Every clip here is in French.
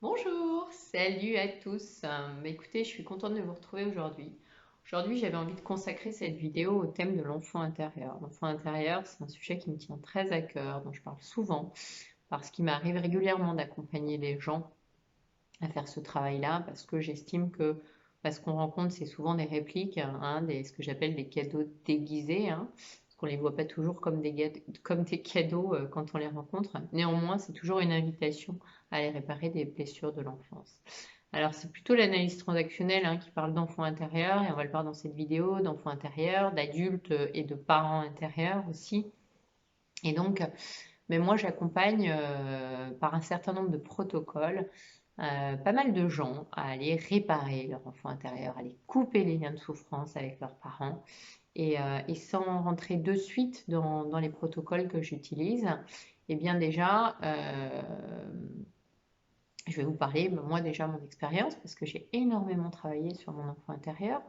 Bonjour, salut à tous. Écoutez, je suis contente de vous retrouver aujourd'hui. Aujourd'hui, j'avais envie de consacrer cette vidéo au thème de l'enfant intérieur. L'enfant intérieur, c'est un sujet qui me tient très à cœur, dont je parle souvent, parce qu'il m'arrive régulièrement d'accompagner les gens à faire ce travail-là, parce que j'estime que ce qu'on rencontre, c'est souvent des répliques, hein, ce que j'appelle des cadeaux déguisés, hein, parce qu'on ne les voit pas toujours comme des cadeaux quand on les rencontre. Néanmoins, c'est toujours une invitation à aller réparer des blessures de l'enfance. Alors, c'est plutôt l'analyse transactionnelle qui parle d'enfants intérieurs, et on va le voir dans cette vidéo, d'enfants intérieurs, d'adultes et de parents intérieurs aussi. Et donc, mais moi, j'accompagne par un certain nombre de protocoles pas mal de gens à aller réparer leur enfant intérieur, à aller couper les liens de souffrance avec leurs parents. Et sans rentrer de suite dans les protocoles que j'utilise, eh bien déjà, je vais vous parler, moi déjà, mon expérience, parce que j'ai énormément travaillé sur mon enfant intérieur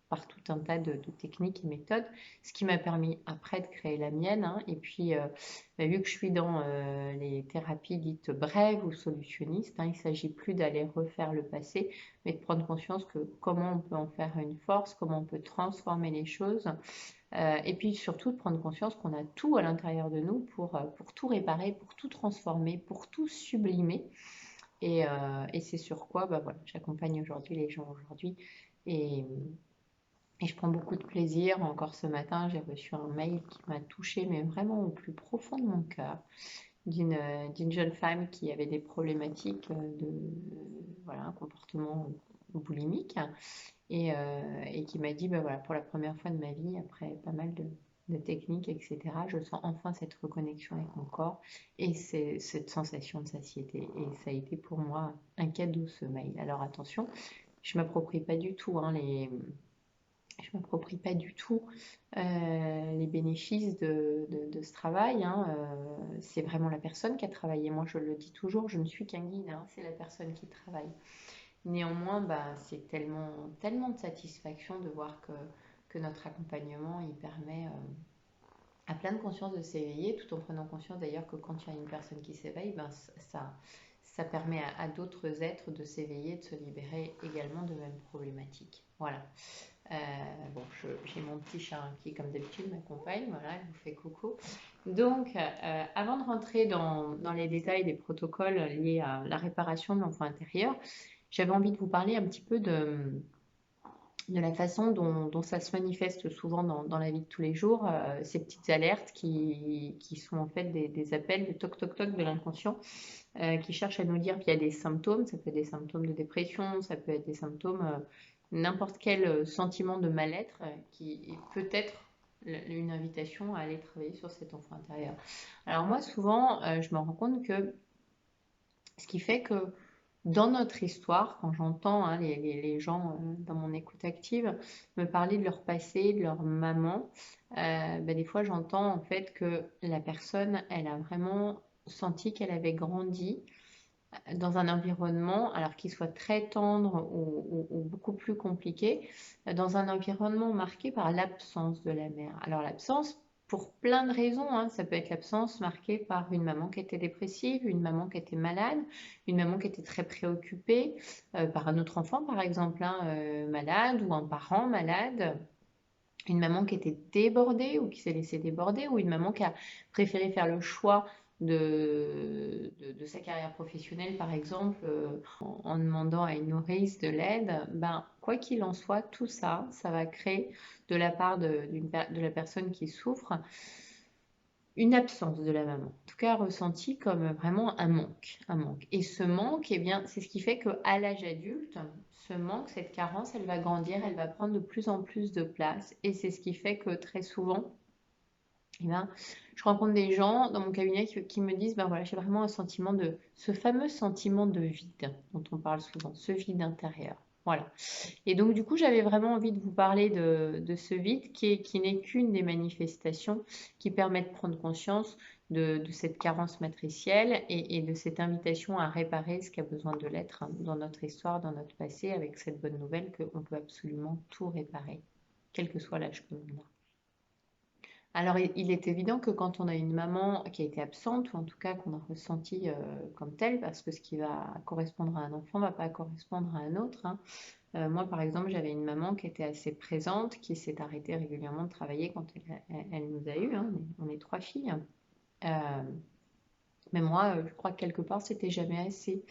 par tout un tas de techniques et méthodes, ce qui m'a permis après de créer la mienne. Et puis, vu que je suis dans les thérapies dites brèves ou solutionnistes, il ne s'agit plus d'aller refaire le passé, mais de prendre conscience que comment on peut en faire une force, comment on peut transformer les choses, et puis surtout de prendre conscience qu'on a tout à l'intérieur de nous pour tout réparer, pour tout transformer, pour tout sublimer. Et c'est sur quoi voilà, j'accompagne aujourd'hui les gens aujourd'hui. Et, et je prends beaucoup de plaisir. Encore ce matin, j'ai reçu un mail qui m'a touchée, mais vraiment au plus profond de mon cœur, d'une jeune femme qui avait des problématiques voilà, un comportement boulimique et qui m'a dit, voilà, pour la première fois de ma vie, après pas mal de techniques, etc., je sens enfin cette reconnexion avec mon corps et cette sensation de satiété. Et ça a été pour moi un cadeau ce mail. Alors attention, je ne m'approprie pas du tout je m'approprie pas du tout les bénéfices de ce travail. C'est vraiment la personne qui a travaillé. Moi, je le dis toujours, je ne suis qu'un guide, c'est la personne qui travaille. Néanmoins, c'est tellement de satisfaction de voir que notre accompagnement, il permet à plein de conscience de s'éveiller, tout en prenant conscience d'ailleurs que quand il y a une personne qui s'éveille, ça permet à d'autres êtres de s'éveiller, de se libérer également de mêmes problématiques. Voilà. Euh, bon, j'ai mon petit chat qui, comme d'habitude, m'accompagne. Voilà, il vous fait coucou. Donc, avant de rentrer dans les détails des protocoles liés à la réparation de l'enfant intérieur, j'avais envie de vous parler un petit peu de la façon dont ça se manifeste souvent dans la vie de tous les jours, ces petites alertes qui sont en fait des appels de toc toc toc de l'inconscient qui cherchent à nous dire via des symptômes. Ça peut être des symptômes de dépression, ça peut être des symptômes, n'importe quel sentiment de mal-être qui est peut-être une invitation à aller travailler sur cet enfant intérieur. Alors moi, souvent, je me rends compte que ce qui fait que dans notre histoire, quand j'entends les gens dans mon écoute active me parler de leur passé, de leur maman, des fois j'entends en fait que la personne, elle a vraiment senti qu'elle avait grandi dans un environnement, alors qu'il soit très tendre ou beaucoup plus compliqué, dans un environnement marqué par l'absence de la mère. Alors l'absence, pour plein de raisons, ça peut être l'absence marquée par une maman qui était dépressive, une maman qui était malade, une maman qui était très préoccupée, par un autre enfant par exemple, malade, ou un parent malade, une maman qui était débordée ou qui s'est laissée déborder, ou une maman qui a préféré faire le choix de sa carrière professionnelle, par exemple, en demandant à une nourrice de l'aide. Quoi qu'il en soit, tout ça, ça va créer de la part de la personne qui souffre une absence de la maman, en tout cas ressenti comme vraiment un manque, un manque. Et ce manque, eh bien, c'est ce qui fait qu'à l'âge adulte, ce manque, cette carence, elle va grandir, elle va prendre de plus en plus de place. Et c'est ce qui fait que très souvent, eh bien, je rencontre des gens dans mon cabinet qui me disent, voilà, j'ai vraiment un sentiment ce fameux sentiment de vide dont on parle souvent, ce vide intérieur. Voilà. Et donc, du coup, j'avais vraiment envie de vous parler de ce vide qui n'est qu'une des manifestations qui permet de prendre conscience de cette carence matricielle et de cette invitation à réparer ce qui a besoin de l'être dans notre histoire, dans notre passé, avec cette bonne nouvelle qu'on peut absolument tout réparer, quel que soit l'âge que l'on a. Alors, il est évident que quand on a une maman qui a été absente, ou en tout cas qu'on a ressenti comme telle, parce que ce qui va correspondre à un enfant ne va pas correspondre à un autre, hein. Moi, par exemple, j'avais une maman qui était assez présente, qui s'est arrêtée régulièrement de travailler quand elle nous a eu, hein. On est trois filles, hein. Euh, mais moi, je crois que quelque part, c'était jamais assez.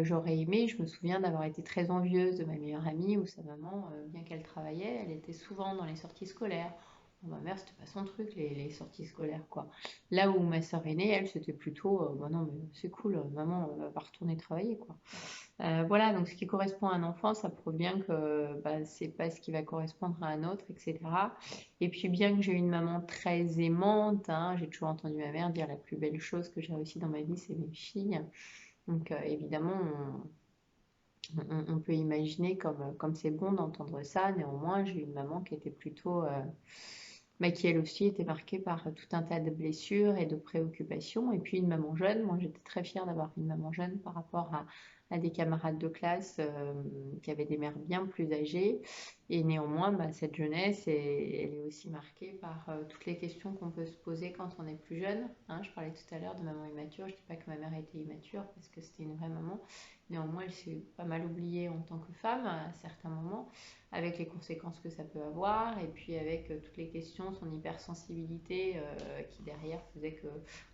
J'aurais aimé, je me souviens d'avoir été très envieuse de ma meilleure amie où sa maman, bien qu'elle travaillait, elle était souvent dans les sorties scolaires. Bon, ma mère, c'était pas son truc, les sorties scolaires, quoi. Là où ma sœur aînée, elle, c'était plutôt, bah non, mais c'est cool, maman va retourner travailler, quoi. Voilà, donc ce qui correspond à un enfant, ça prouve bien que bah, c'est pas ce qui va correspondre à un autre, etc. Et puis bien que j'ai une maman très aimante, hein, j'ai toujours entendu ma mère dire la plus belle chose que j'ai réussi dans ma vie, c'est mes filles. Donc évidemment, on peut imaginer comme c'est bon d'entendre ça. Néanmoins, j'ai une maman qui était plutôt, bah, qui elle aussi était marquée par tout un tas de blessures et de préoccupations. Et puis une maman jeune, moi j'étais très fière d'avoir une maman jeune par rapport à des camarades de classe qui avaient des mères bien plus âgées. Et néanmoins, bah, cette jeunesse, elle est aussi marquée par toutes les questions qu'on peut se poser quand on est plus jeune, hein. Je parlais tout à l'heure de maman immature. Je ne dis pas que ma mère était immature parce que c'était une vraie maman. Néanmoins, elle s'est pas mal oubliée en tant que femme à certains moments, avec les conséquences que ça peut avoir, et puis avec toutes les questions, son hypersensibilité qui derrière faisait que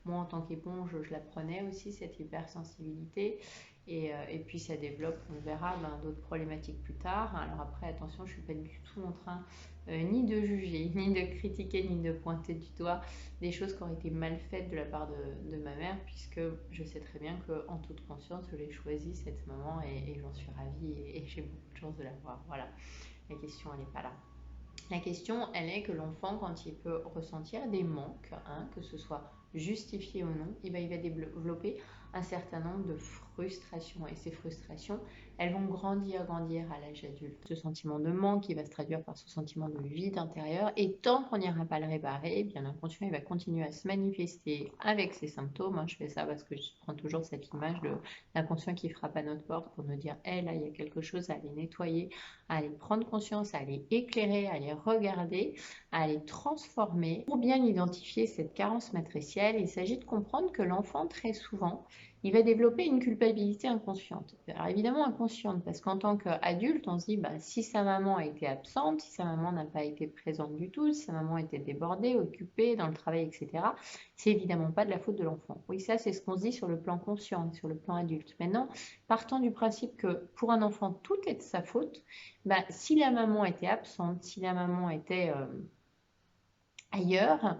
moi, en tant qu'éponge, je la prenais aussi, cette hypersensibilité. Et puis ça développe, on verra, ben, d'autres problématiques plus tard. Alors après, attention, je ne suis pas du tout en train ni de juger, ni de critiquer, ni de pointer du doigt des choses qui auraient été mal faites de la part de ma mère, puisque je sais très bien qu'en toute conscience, je l'ai choisie, cette maman, et j'en suis ravie, et j'ai beaucoup de chance de l'avoir. Voilà, la question, elle n'est pas là. La question, elle est que l'enfant, quand il peut ressentir des manques, hein, que ce soit justifié ou non, et ben, il va développer un certain nombre de frustrations. Et ces frustrations, elles vont grandir à l'âge adulte. Ce sentiment de manque, il va se traduire par ce sentiment de vide intérieur. Et tant qu'on n'ira pas le réparer, eh bien l'inconscient, il va continuer à se manifester avec ses symptômes, hein. Je fais ça parce que je prends toujours cette image de l'inconscient qui frappe à notre porte pour nous dire, hé, là, il y a quelque chose à aller nettoyer, à aller prendre conscience, à aller éclairer, à aller regarder, à aller transformer. Pour bien identifier cette carence matricielle, il s'agit de comprendre que l'enfant, très souvent, il va développer une culpabilité inconsciente. Alors évidemment inconsciente, parce qu'en tant qu'adulte, on se dit, bah, si sa maman a été absente, si sa maman n'a pas été présente du tout, si sa maman était débordée, occupée dans le travail, etc., c'est évidemment pas de la faute de l'enfant. Oui, ça c'est ce qu'on se dit sur le plan conscient, sur le plan adulte. Maintenant, partant du principe que pour un enfant, tout est de sa faute, bah, si la maman était absente, si la maman était ailleurs,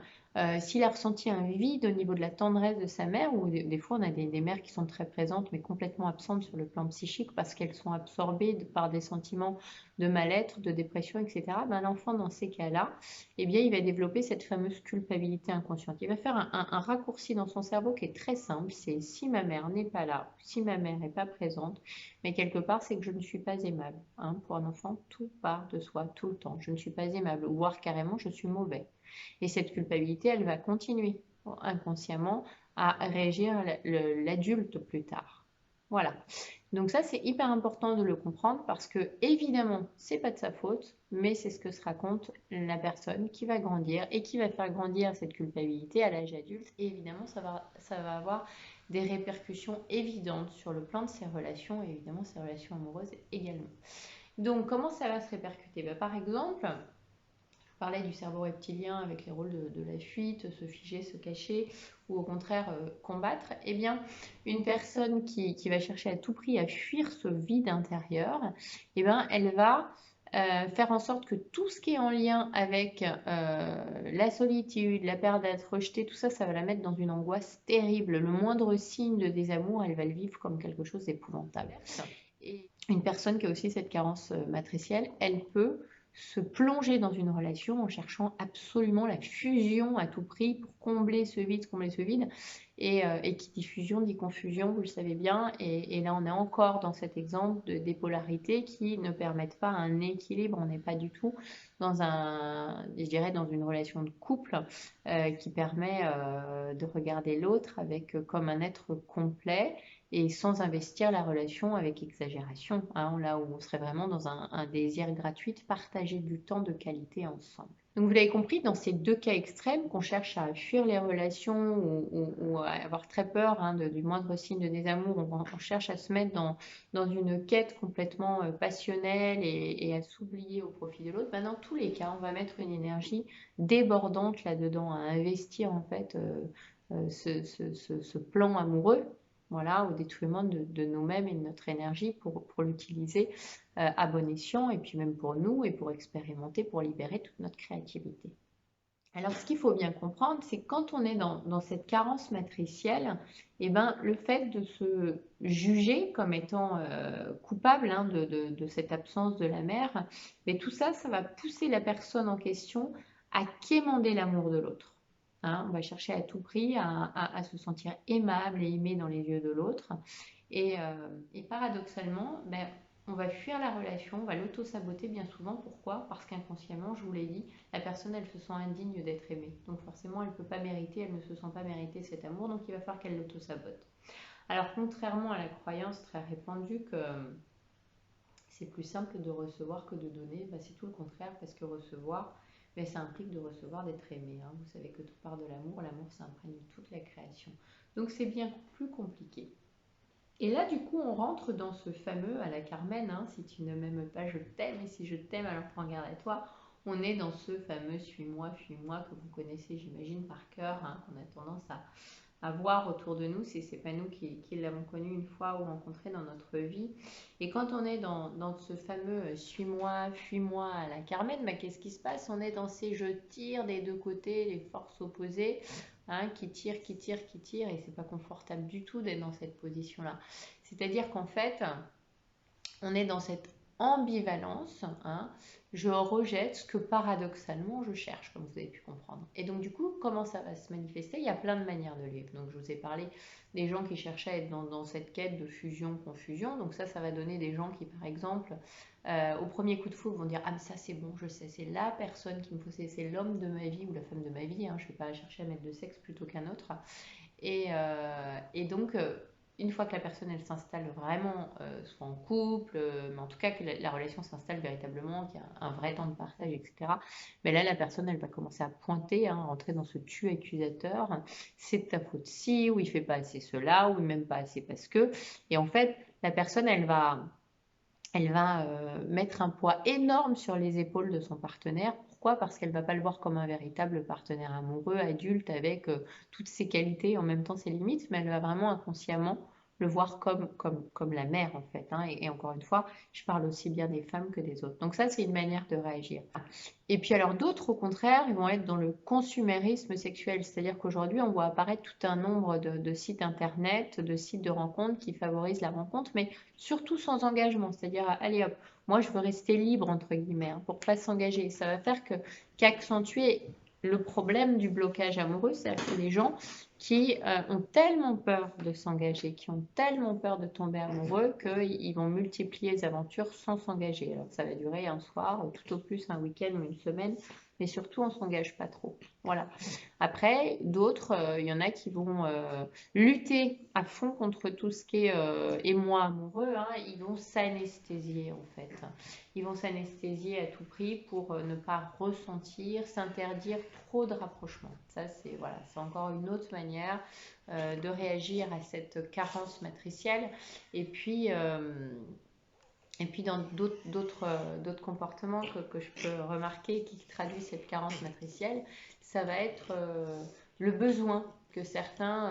s'il a ressenti un vide au niveau de la tendresse de sa mère, ou des fois on a des mères qui sont très présentes mais complètement absentes sur le plan psychique parce qu'elles sont absorbées par des sentiments de mal-être, de dépression, etc. Ben, l'enfant dans ces cas-là, eh bien, il va développer cette fameuse culpabilité inconsciente. Il va faire un raccourci dans son cerveau qui est très simple, c'est si ma mère n'est pas là, si ma mère n'est pas présente, mais quelque part c'est que je ne suis pas aimable, hein. Pour un enfant, tout part de soi tout le temps. Je ne suis pas aimable, voire carrément je suis mauvais. Et cette culpabilité, elle va continuer inconsciemment à régir l'adulte plus tard. Voilà. Donc ça, c'est hyper important de le comprendre parce que évidemment, c'est pas de sa faute, mais c'est ce que se raconte la personne qui va grandir et qui va faire grandir cette culpabilité à l'âge adulte. Et évidemment, ça va avoir des répercussions évidentes sur le plan de ses relations et évidemment ses relations amoureuses également. Donc, comment ça va se répercuter? Par exemple, parlais du cerveau reptilien avec les rôles de la fuite, se figer, se cacher, ou au contraire combattre, eh bien, une personne qui va chercher à tout prix à fuir ce vide intérieur, eh bien, elle va faire en sorte que tout ce qui est en lien avec la solitude, la peur d'être rejetée, tout ça, ça va la mettre dans une angoisse terrible. Le moindre signe de désamour, elle va le vivre comme quelque chose d'épouvantable. Et une personne qui a aussi cette carence matricielle, elle peut se plonger dans une relation en cherchant absolument la fusion à tout prix pour combler ce vide, et qui dit fusion dit confusion, vous le savez bien, et là on est encore dans cet exemple des polarités qui ne permettent pas un équilibre. On n'est pas du tout je dirais, dans une relation de couple qui permet de regarder l'autre comme un être complet et sans investir la relation avec exagération, hein, là où on serait vraiment dans un désir gratuit de partager du temps de qualité ensemble. Donc vous l'avez compris, dans ces deux cas extrêmes, qu'on cherche à fuir les relations ou à avoir très peur hein, du moindre signe de désamour, on cherche à se mettre dans une quête complètement passionnelle et à s'oublier au profit de l'autre, ben, dans tous les cas, on va mettre une énergie débordante là-dedans, à investir en fait ce plan amoureux, voilà, au détriment de nous-mêmes et de notre énergie pour l'utiliser à bon escient, et puis même pour nous, et pour expérimenter, pour libérer toute notre créativité. Alors, ce qu'il faut bien comprendre, c'est que quand on est dans cette carence matricielle, eh ben, le fait de se juger comme étant coupable hein, de cette absence de la mère, mais tout ça, ça va pousser la personne en question à quémander l'amour de l'autre. Hein, on va chercher à tout prix à se sentir aimable et aimé dans les yeux de l'autre. Et paradoxalement, ben, on va fuir la relation, on va l'auto-saboter bien souvent. Pourquoi? Parce qu'inconsciemment, je vous l'ai dit, la personne, elle se sent indigne d'être aimée. Donc forcément, elle ne peut pas mériter, elle ne se sent pas mériter cet amour, donc il va falloir qu'elle l'auto-sabote. Alors contrairement à la croyance très répandue que c'est plus simple de recevoir que de donner, bah, c'est tout le contraire, parce que recevoir, mais ça implique de recevoir, d'être aimé. Hein. Vous savez que tout part de l'amour, l'amour ça imprègne toute la création. Donc c'est bien plus compliqué. Et là, du coup, on rentre dans ce fameux à la Carmen, hein, si tu ne m'aimes pas, je t'aime, et si je t'aime, alors prends garde à toi. On est dans ce fameux suis-moi, fuis-moi que vous connaissez, j'imagine, par cœur, hein, qu'on a tendance à voir autour de nous. C'est pas nous qui l'avons connu une fois ou rencontré dans notre vie. Et quand on est dans ce fameux suis-moi, fuis-moi à la Carmen, bah, qu'est-ce qui se passe? On est dans ces je tire des deux côtés, les forces opposées. Hein, qui tire, qui tire, qui tire, et c'est pas confortable du tout d'être dans cette position-là. C'est-à-dire qu'en fait, on est dans cette ambivalence, hein, je rejette ce que paradoxalement je cherche, comme vous avez pu comprendre. Et donc du coup, comment ça va se manifester? Il y a plein de manières de le vivre. Donc je vous ai parlé des gens qui cherchaient à être dans cette quête de fusion-confusion. Donc ça va donner des gens qui, par exemple, au premier coup de foudre, vont dire « Ah mais ça c'est bon, je sais, c'est la personne qui me faut, c'est l'homme de ma vie ou la femme de ma vie, hein, je ne vais pas chercher à mettre de sexe plutôt qu'un autre. » Et donc, une fois que la personne elle s'installe vraiment, soit en couple, mais en tout cas que la relation s'installe véritablement, qu'il y a un vrai temps de partage, etc. Mais là, la personne elle va commencer à pointer, hein, rentrer dans ce tu accusateur. C'est de ta faute si, ou il fait pas assez cela, ou il m'aime pas assez parce que. Et en fait, la personne elle va mettre un poids énorme sur les épaules de son partenaire. Pourquoi? Parce qu'elle ne va pas le voir comme un véritable partenaire amoureux, adulte, avec toutes ses qualités, en même temps ses limites, mais elle va vraiment inconsciemment le voir comme la mère, en fait. Hein. Et encore une fois, je parle aussi bien des femmes que des autres. Donc ça, c'est une manière de réagir. Et puis alors d'autres, au contraire, ils vont être dans le consumérisme sexuel, c'est-à-dire qu'aujourd'hui, on voit apparaître tout un nombre de sites internet, de sites de rencontres qui favorisent la rencontre, mais surtout sans engagement, c'est-à-dire, allez hop, moi je veux rester libre, entre guillemets, hein, pour ne pas s'engager. Ça va faire qu'accentuer le problème du blocage amoureux, c'est-à-dire que les gens qui ont tellement peur de s'engager, qui ont tellement peur de tomber amoureux, qu'ils vont multiplier les aventures sans s'engager. Alors ça va durer un soir, tout au plus un week-end ou une semaine, mais surtout on ne s'engage pas trop. Voilà. Après, d'autres, il y en a qui vont lutter à fond contre tout ce qui est émoi amoureux. Hein. Ils vont s'anesthésier en fait. Ils vont s'anesthésier à tout prix pour ne pas ressentir, s'interdire trop de rapprochement. Ça, c'est voilà, c'est encore une autre manière de réagir à cette carence matricielle. Et puis dans d'autres comportements que je peux remarquer qui traduisent cette carence matricielle, ça va être le besoin que certains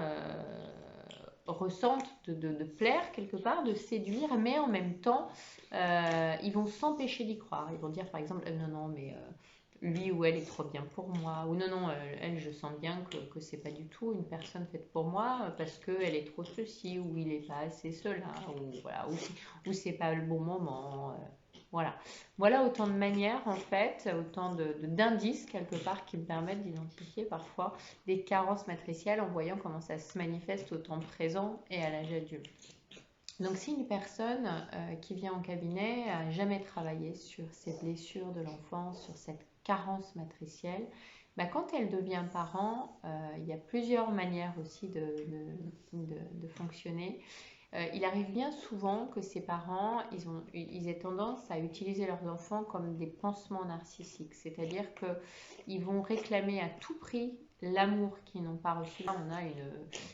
ressentent de plaire quelque part, de séduire, mais en même temps, ils vont s'empêcher d'y croire. Ils vont dire par exemple, non, non, mais lui ou elle est trop bien pour moi, ou non, non, elle, je sens bien que c'est pas du tout une personne faite pour moi parce qu'elle est trop ceci, ou il est pas assez cela, ou voilà, ou c'est pas le bon moment. Voilà. Voilà autant de manières en fait, autant d'indices quelque part qui me permettent d'identifier parfois des carences matricielles en voyant comment ça se manifeste au temps présent et à l'âge adulte. Donc si une personne qui vient en cabinet n'a jamais travaillé sur ces blessures de l'enfance, sur cette carence matricielle, bah, quand elle devient parent, il y a plusieurs manières aussi de fonctionner. il arrive bien souvent que ces parents, ils aient tendance à utiliser leurs enfants comme des pansements narcissiques, c'est-à-dire qu'ils vont réclamer à tout prix l'amour qu'ils n'ont pas reçu. Là, on a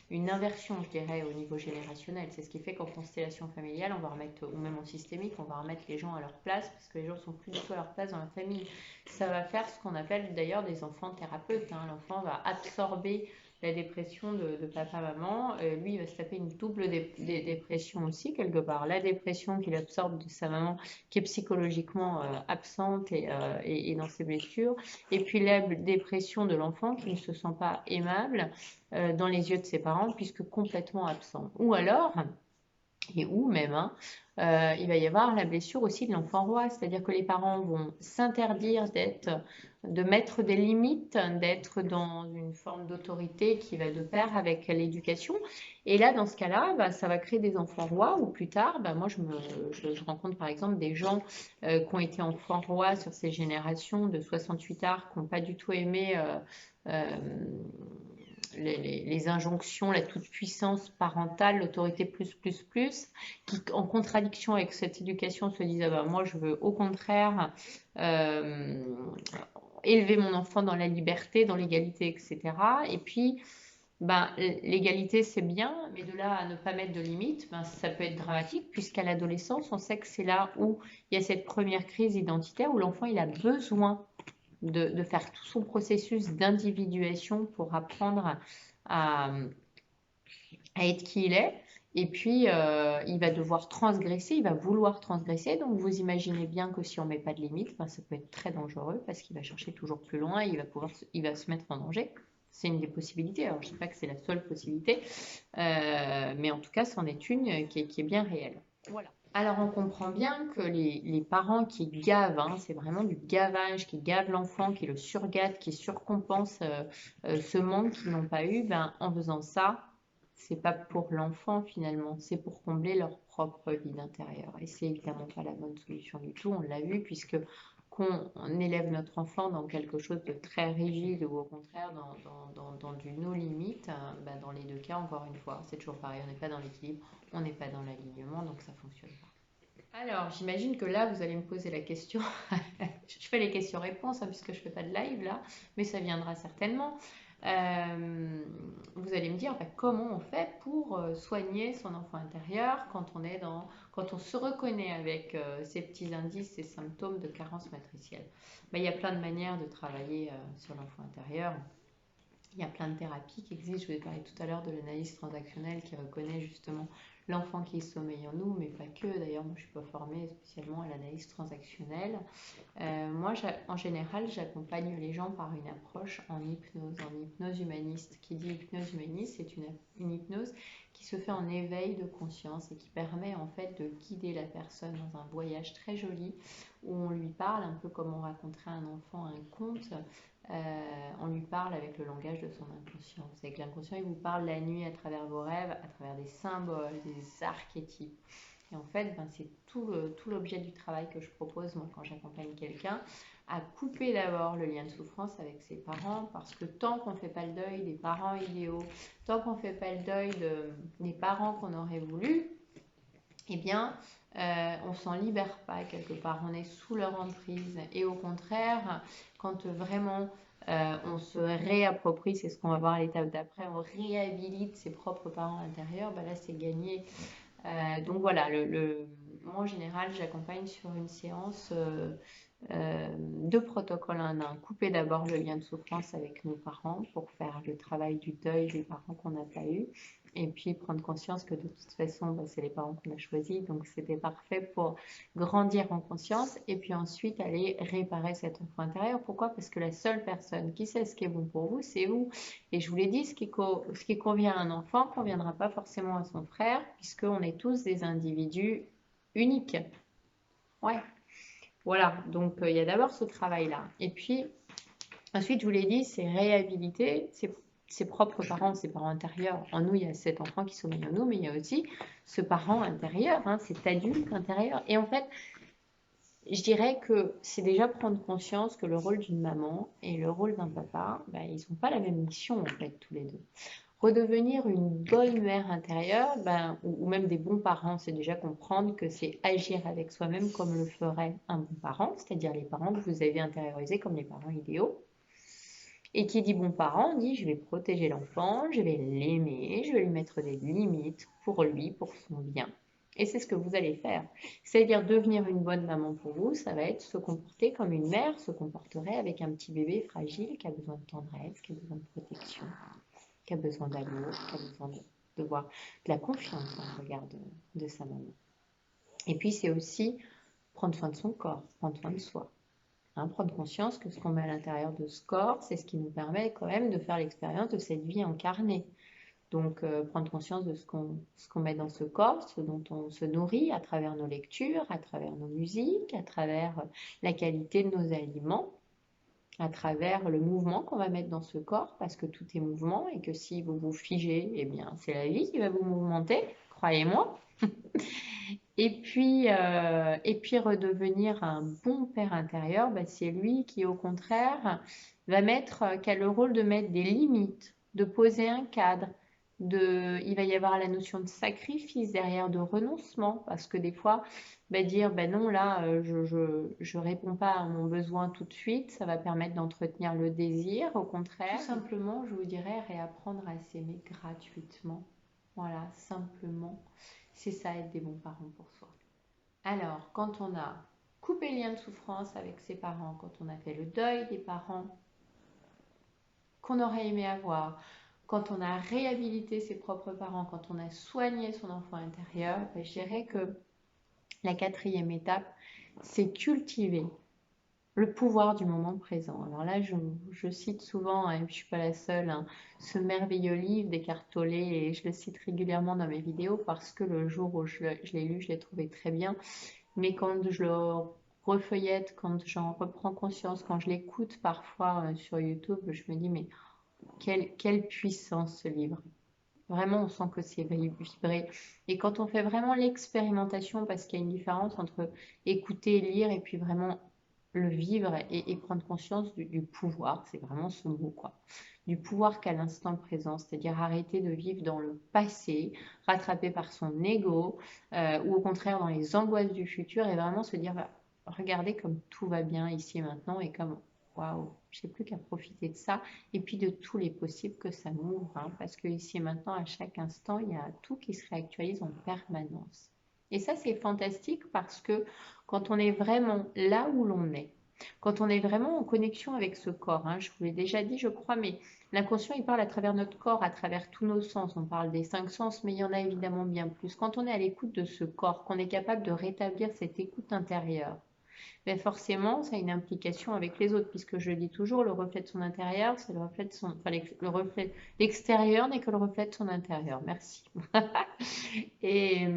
une inversion, je dirais, au niveau générationnel. C'est ce qui fait qu'en constellation familiale, on va remettre, ou même en systémique, on va remettre les gens à leur place parce que les gens sont plus du tout à leur place dans la famille. Ça va faire ce qu'on appelle d'ailleurs des enfants thérapeutes, hein. L'enfant va absorber la dépression de papa-maman. Lui, il va se taper une double dépression aussi, quelque part. La dépression qu'il absorbe de sa maman, qui est psychologiquement absente et dans ses blessures. Et puis la dépression de l'enfant qui ne se sent pas aimable dans les yeux de ses parents, puisque complètement absent. Ou alors, et où même, hein, il va y avoir la blessure aussi de l'enfant roi, c'est-à-dire que les parents vont s'interdire de mettre des limites, d'être dans une forme d'autorité qui va de pair avec l'éducation. Et là, dans ce cas-là, bah, ça va créer des enfants rois, ou plus tard, bah, moi je rencontre par exemple des gens qui ont été enfants rois sur ces générations de 68 arts, qui n'ont pas du tout aimé euh, les injonctions, la toute-puissance parentale, l'autorité plus, qui en contradiction avec cette éducation se disent ah ben, moi je veux au contraire euh, élever mon enfant dans la liberté, dans l'égalité, etc. Et puis ben, l'égalité c'est bien, mais de là à ne pas mettre de limites, ben, ça peut être dramatique puisqu'à l'adolescence on sait que c'est là où il y a cette première crise identitaire où l'enfant il a besoin de faire tout son processus d'individuation pour apprendre à, à être qui il est. Et puis, il va devoir transgresser, il va vouloir transgresser. Donc, vous imaginez bien que si on ne met pas de limite, ben, ça peut être très dangereux parce qu'il va chercher toujours plus loin et il va se mettre en danger. C'est une des possibilités. Alors, je ne sais pas que c'est la seule possibilité, mais en tout cas, c'en est une qui est bien réelle. Voilà. Alors, on comprend bien que les parents qui gavent, hein, c'est vraiment du gavage, qui gavent l'enfant, qui le surgâtent, qui surcompensent ce manque qu'ils n'ont pas eu, ben, en faisant ça, c'est pas pour l'enfant finalement, c'est pour combler leur propre vide intérieur. Et c'est évidemment pas la bonne solution du tout, on l'a vu, puisque qu'on élève notre enfant dans quelque chose de très rigide ou au contraire dans du no limite, ben, dans les deux cas, encore une fois, c'est toujours pareil, on n'est pas dans l'équilibre, on n'est pas dans l'alignement, donc ça fonctionne pas. Alors, j'imagine que là, vous allez me poser la question. Je fais les questions-réponses, hein, puisque je ne fais pas de live là, mais ça viendra certainement. Vous allez me dire bah, comment on fait pour soigner son enfant intérieur quand on se reconnaît avec ces petits indices, ces symptômes de carence matricielle. Bah, il y a plein de manières de travailler sur l'enfant intérieur. Il y a plein de thérapies qui existent. Je vous ai parlé tout à l'heure de l'analyse transactionnelle qui reconnaît justement l'enfant qui sommeille en nous, mais pas que. D'ailleurs, moi, je ne suis pas formée spécialement à l'analyse transactionnelle. Moi, en général, j'accompagne les gens par une approche en hypnose humaniste. Qui dit hypnose humaniste, c'est une hypnose qui se fait en éveil de conscience et qui permet en fait de guider la personne dans un voyage très joli où on lui parle un peu comme on raconterait à un enfant un conte. On lui parle avec le langage de son inconscient. Vous savez que l'inconscient, il vous parle la nuit à travers vos rêves, à travers des symboles, des archétypes. Et en fait, ben, c'est tout l'objet du travail que je propose moi, quand j'accompagne quelqu'un, à couper d'abord le lien de souffrance avec ses parents, parce que tant qu'on ne fait pas le deuil des parents idéaux, tant qu'on ne fait pas le deuil des parents qu'on aurait voulu, eh bien, on ne s'en libère pas quelque part, on est sous leur emprise. Et au contraire, quand vraiment on se réapproprie, c'est ce qu'on va voir à l'étape d'après, on réhabilite ses propres parents intérieurs, bah là c'est gagné. Donc voilà, moi en général j'accompagne sur une séance deux protocoles en un. Couper d'abord le lien de souffrance avec nos parents pour faire le travail du deuil des parents qu'on n'a pas eu. Et puis prendre conscience que de toute façon, bah, c'est les parents qu'on a choisis, donc c'était parfait pour grandir en conscience. Et puis ensuite aller réparer cet enfant intérieur. Pourquoi? Parce que la seule personne qui sait ce qui est bon pour vous, c'est vous. Et je vous l'ai dit, ce qui convient à un enfant ne conviendra pas forcément à son frère, puisqu'on est tous des individus uniques. Ouais. Voilà, donc il y a d'abord ce travail-là. Et puis, ensuite, je vous l'ai dit, c'est réhabiliter ses propres parents, ses parents intérieurs. En nous, il y a cet enfant qui sommeille en nous, mais il y a aussi ce parent intérieur, hein, cet adulte intérieur. Et en fait, je dirais que c'est déjà prendre conscience que le rôle d'une maman et le rôle d'un papa, ben, ils n'ont pas la même mission, en fait, tous les deux. Redevenir une bonne mère intérieure, ben, ou même des bons parents, c'est déjà comprendre que c'est agir avec soi-même comme le ferait un bon parent, c'est-à-dire les parents que vous avez intériorisés comme les parents idéaux. Et qui dit bon parent dit je vais protéger l'enfant, je vais l'aimer, je vais lui mettre des limites pour lui, pour son bien. Et c'est ce que vous allez faire. C'est-à-dire devenir une bonne maman pour vous, ça va être se comporter comme une mère se comporterait avec un petit bébé fragile qui a besoin de tendresse, qui a besoin de protection, qui a besoin d'amour, qui a besoin de voir de la confiance dans le regard de sa maman. Et puis c'est aussi prendre soin de son corps, prendre soin de soi. Hein, prendre conscience que ce qu'on met à l'intérieur de ce corps, c'est ce qui nous permet quand même de faire l'expérience de cette vie incarnée. Donc, prendre conscience de ce qu'on met dans ce corps, ce dont on se nourrit à travers nos lectures, à travers nos musiques, à travers la qualité de nos aliments, à travers le mouvement qu'on va mettre dans ce corps, parce que tout est mouvement et que si vous vous figez, eh bien, c'est la vie qui va vous mouvementer, croyez-moi. Et puis redevenir un bon père intérieur, bah, c'est lui qui, au contraire, qui a le rôle de mettre des limites, de poser un cadre. Il va y avoir la notion de sacrifice derrière, de renoncement, parce que des fois, bah, dire bah non, là, je réponds pas à mon besoin tout de suite, ça va permettre d'entretenir le désir. Au contraire, tout simplement, je vous dirais, réapprendre à s'aimer gratuitement. Voilà, simplement. C'est ça être des bons parents pour soi. Alors, quand on a coupé le lien de souffrance avec ses parents, quand on a fait le deuil des parents qu'on aurait aimé avoir, quand on a réhabilité ses propres parents, quand on a soigné son enfant intérieur, ben, je dirais que la quatrième étape, c'est cultiver le pouvoir du moment présent. Alors là, je cite souvent, et je ne suis pas la seule, hein, ce merveilleux livre d'Eckhart Tolle, et je le cite régulièrement dans mes vidéos parce que le jour où je l'ai lu, je l'ai trouvé très bien. Mais quand je le refeuillette, quand j'en reprends conscience, quand je l'écoute parfois sur YouTube, je me dis, mais quelle puissance ce livre. Vraiment, on sent que c'est vibré. Et quand on fait vraiment l'expérimentation, parce qu'il y a une différence entre écouter, lire, et puis vraiment le vivre et prendre conscience du pouvoir, c'est vraiment ce mot, quoi. Du pouvoir qu'a l'instant présent, c'est-à-dire arrêter de vivre dans le passé, rattrapé par son ego, ou au contraire dans les angoisses du futur, et vraiment se dire, bah, regardez comme tout va bien ici et maintenant, et comme, waouh, je n'ai plus qu'à profiter de ça et puis de tous les possibles que ça m'ouvre, hein, parce que ici et maintenant, à chaque instant, il y a tout qui se réactualise en permanence. Et ça, c'est fantastique parce que quand on est vraiment là où l'on est, quand on est vraiment en connexion avec ce corps, hein, je vous l'ai déjà dit, je crois, mais l'inconscient, il parle à travers notre corps, à travers tous nos sens. On parle des 5 sens, mais il y en a évidemment bien plus. Quand on est à l'écoute de ce corps, qu'on est capable de rétablir cette écoute intérieure, mais forcément, ça a une implication avec les autres, puisque je dis toujours, le reflet de son intérieur, c'est le reflet de son, enfin, le reflet, l'extérieur n'est que le reflet de son intérieur. Merci. et,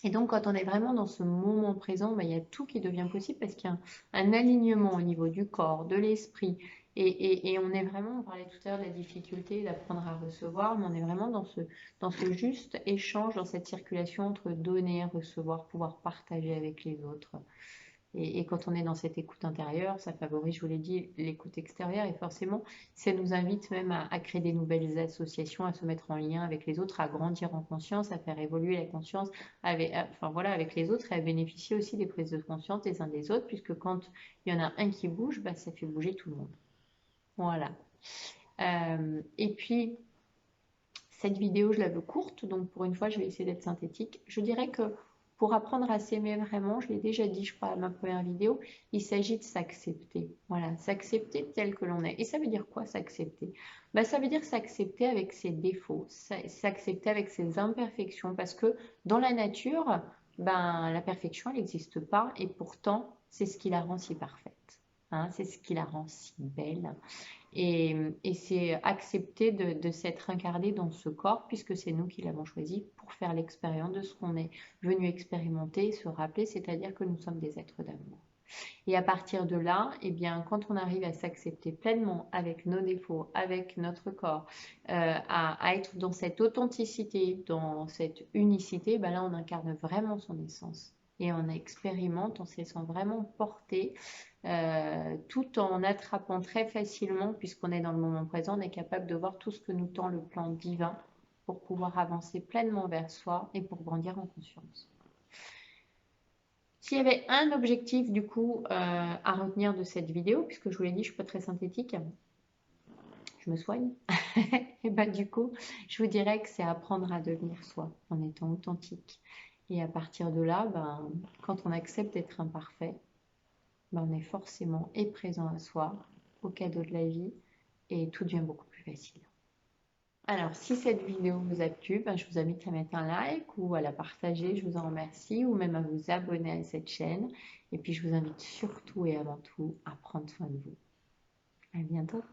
et donc, quand on est vraiment dans ce moment présent, ben, il y a tout qui devient possible parce qu'il y a un alignement au niveau du corps, de l'esprit. Et on est vraiment, on parlait tout à l'heure de la difficulté d'apprendre à recevoir, mais on est vraiment dans ce juste échange, dans cette circulation entre donner, recevoir, pouvoir partager avec les autres. Et quand on est dans cette écoute intérieure, ça favorise, je vous l'ai dit, l'écoute extérieure et forcément, ça nous invite même à créer des nouvelles associations, à se mettre en lien avec les autres, à grandir en conscience, à faire évoluer la conscience enfin, voilà, avec les autres et à bénéficier aussi des prises de conscience des uns des autres, puisque quand il y en a un qui bouge, bah, ça fait bouger tout le monde. Voilà. Et puis, cette vidéo, je la veux courte, donc pour une fois, je vais essayer d'être synthétique. Je dirais que pour apprendre à s'aimer vraiment, je l'ai déjà dit, je crois, à ma première vidéo, il s'agit de s'accepter. Voilà, s'accepter tel que l'on est. Et ça veut dire quoi, s'accepter? Ben, ça veut dire s'accepter avec ses défauts, s'accepter avec ses imperfections, parce que dans la nature, ben, la perfection, elle n'existe pas, et pourtant, c'est ce qui la rend si parfaite. Hein, c'est ce qui la rend si belle. Et c'est accepter de s'être incarné dans ce corps, puisque c'est nous qui l'avons choisi pour faire l'expérience de ce qu'on est venu expérimenter, se rappeler, c'est-à-dire que nous sommes des êtres d'amour. Et à partir de là, eh bien, quand on arrive à s'accepter pleinement avec nos défauts, avec notre corps, à être dans cette authenticité, dans cette unicité, ben là, on incarne vraiment son essence. Et on expérimente, on se sent vraiment porté tout en attrapant très facilement, puisqu'on est dans le moment présent, on est capable de voir tout ce que nous tend le plan divin pour pouvoir avancer pleinement vers soi et pour grandir en conscience. S'il y avait un objectif du coup à retenir de cette vidéo, puisque je vous l'ai dit, je ne suis pas très synthétique, je me soigne, et bah du coup, je vous dirais que c'est apprendre à devenir soi en étant authentique. Et à partir de là, ben, quand on accepte d'être imparfait, ben, on est forcément et présent à soi, au cadeau de la vie, et tout devient beaucoup plus facile. Alors, si cette vidéo vous a plu, ben, je vous invite à mettre un like ou à la partager, je vous en remercie, ou même à vous abonner à cette chaîne. Et puis, je vous invite surtout et avant tout à prendre soin de vous. À bientôt.